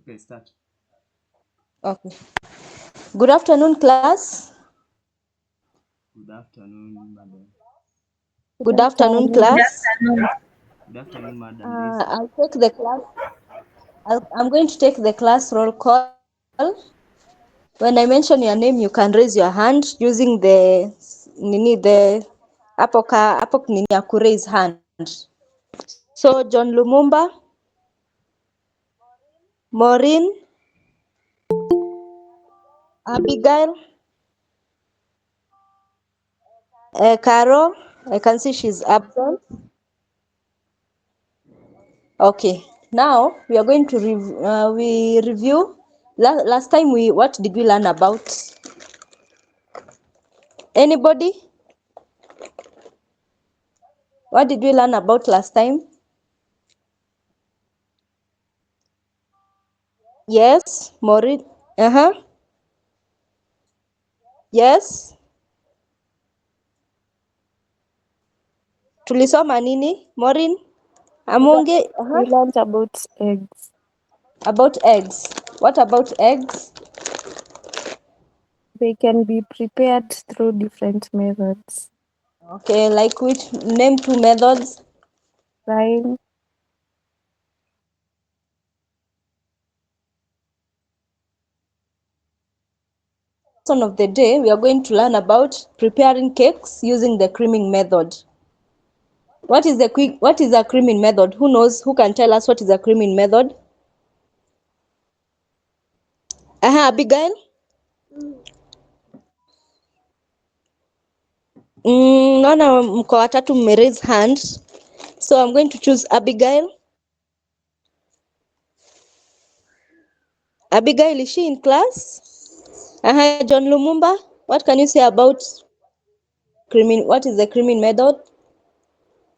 Okay, start. Okay. Good afternoon, class. Good afternoon, madam. Good afternoon, class. Good afternoon, madam. This is I'll take the class. I'm going to take the class roll call. When I mention your name, you can raise your hand using the hapo nini ya raise hand. So John Lumumba, Maureen, Abigail, Carol. I can see she's absent. Okay. Now we are going to review. Last time what did we learn about? Anybody? What did we learn about last time? Yes, Maureen. Yes. Tulisoma nini? Maureen? Amonge? We learned about eggs. About eggs. What about eggs? They can be prepared through different methods. Okay, like which? Name 2 methods. Frying, Lesson of the day, we are going to learn about preparing cakes using the creaming method. What is a creaming method? Who knows? Who can tell us what is a creaming method? Abigail? Naona mko watatu raise hands. So I'm going to choose Abigail. Abigail, is she in class? John Lumumba, what can you say about creaming? What is the creaming method?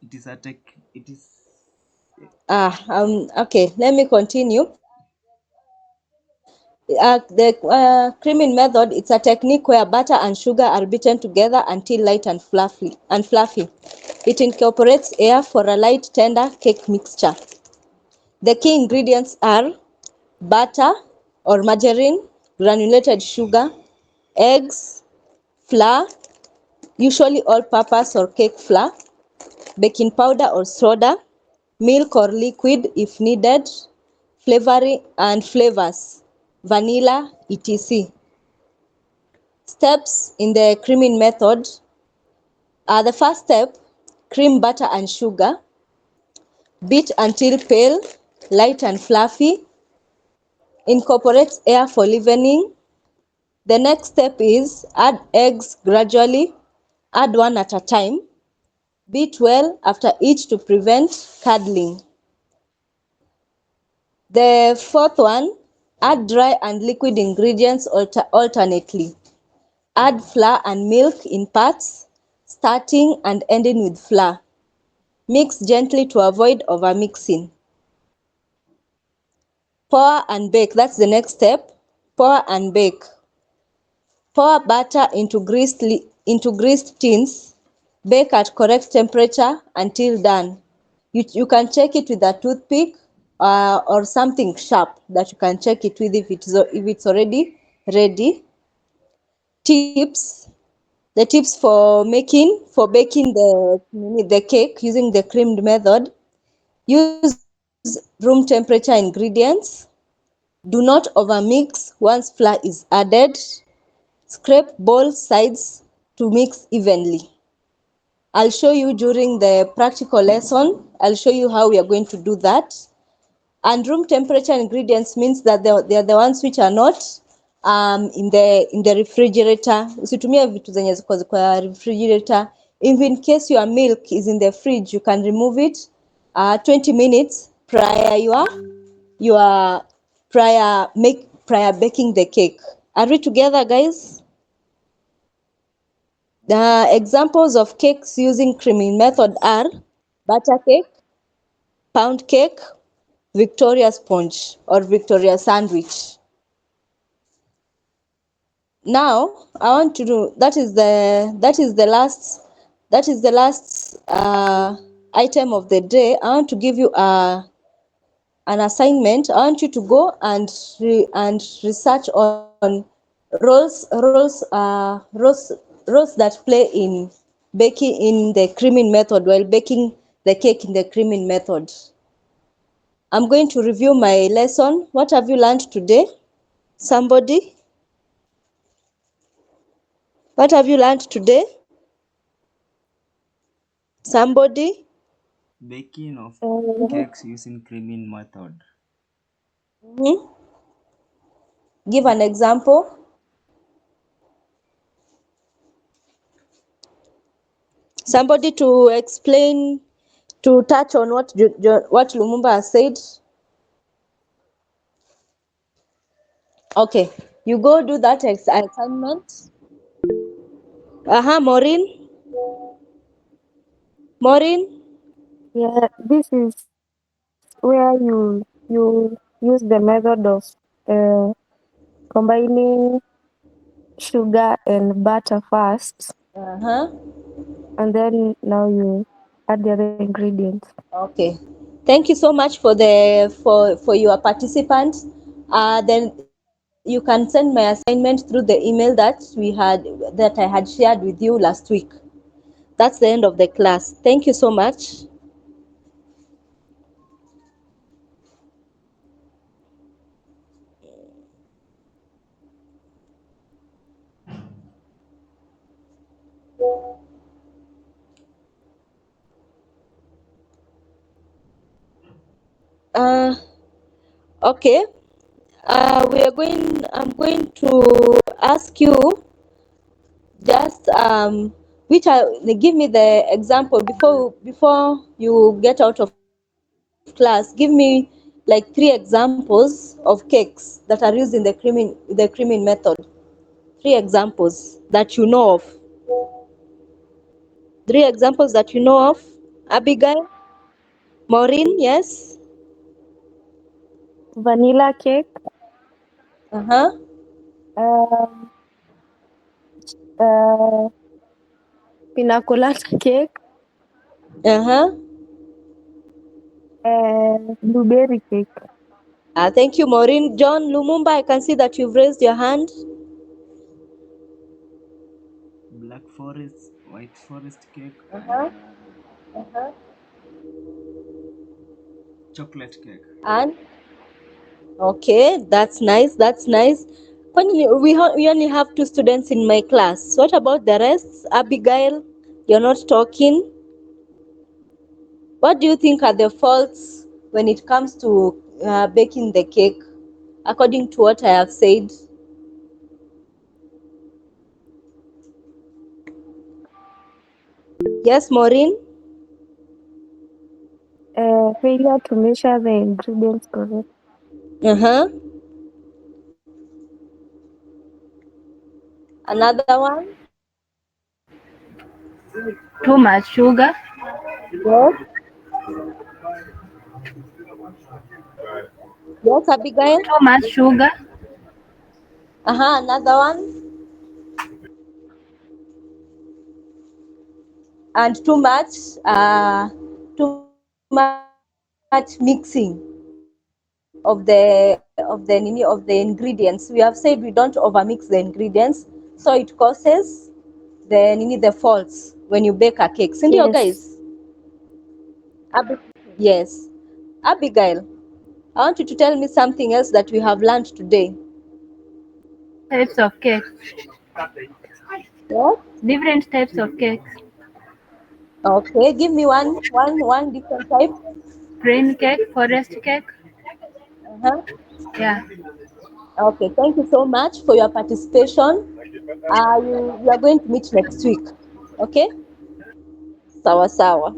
it is a tech. It is Okay, let me continue. The creaming method, it's a technique where butter and sugar are beaten together until light and fluffy. It incorporates air for a light, tender cake mixture. The key ingredients are butter or margarine, granulated sugar, eggs, flour, usually all-purpose or cake flour, baking powder or soda, milk or liquid if needed, flavoring and flavors, vanilla, etc. Steps in the creaming method are: the first step, cream butter and sugar. Beat until pale, light and fluffy. Incorporate air for leavening. The next step is add eggs gradually. Add one at a time. Beat well after each to prevent curdling. The fourth one, add dry and liquid ingredients alternately. Add flour and milk in parts, starting and ending with flour. Mix gently to avoid overmixing. Pour and bake, that's the next step. Pour and bake. Pour butter into greased tins. Bake at correct temperature until done. You can check it with a toothpick or something sharp that you can check it with if it's already ready. Tips. The tips for baking the cake using the creamed method: use room temperature ingredients. Do not overmix once flour is added. Scrape both sides to mix evenly. I'll show you during the practical lesson. I'll show you how we are going to do that. And room temperature ingredients means that they are the ones which are not in the refrigerator. Usitumie vitu zenye ziko kwa refrigerator. If in case your milk is in the fridge, you can remove it 20 minutes prior baking the cake. Are we together, guys? The examples of cakes using creaming method are butter cake, pound cake, Victoria sponge or Victoria sandwich. Now I want to do that is the last item of the day. I want to give you a an assignment. I want you to go and research on roles that play in baking in the creaming method while baking the cake in the creaming method. I'm going to review my lesson. What have you learned today? Somebody? What have you learned today? Somebody? baking of Uh, cakes using creaming method. Mm-hmm. Give an example. Somebody to explain, to touch on what what Lumumba has said. Okay, you go do that assignment. Maureen. Maureen. yeah, this is where you use the method of uh, combining sugar and butter first, and then now you add the other ingredients. Okay. Thank you so much for for your participant. Then you can send my assignment through the email that I had shared with you last week. That's the end of the class. Thank you so much. Uh, okay. I'm going to ask you just give me the example before you get out of class. Give me like 3 examples of cakes that are used in the creaming method. 3 examples that you know of. 3 examples that you know of. Abigail, Maureen, yes. Vanilla cake, Uh-huh. um, uh, pina colada cake, Uh-huh. and blueberry cake. Thank you, Maureen. John Lumumba, I can see that you've raised your hand. Black forest, white forest cake, and Uh-huh. Uh-huh. chocolate cake. And okay, that's nice. That's nice. We only have 2 students in my class. What about the rest? Abigail, you're not talking. What do you think are the faults when it comes to baking the cake, according to what I have said? Yes, Maureen? Failure to measure the ingredients correct. Uh-huh. Another one? Too much sugar, Yes. Yes, Abigail? too much sugar, Uh-huh. Another one? And too much mixing of the ingredients. We have said we don't overmix the ingredients, so it causes the faults when you bake a cake. Sindio, Yes. guys? Yes. Abigail, I want you to tell me something else that we have learned today. types of cake, Yes. different types of cakes, Okay, give me one different type. plain cake, forest cake. Uh-huh. Yeah. Okay, thank you so much for your participation. We are going to meet next week. Okay? Sawa sawa.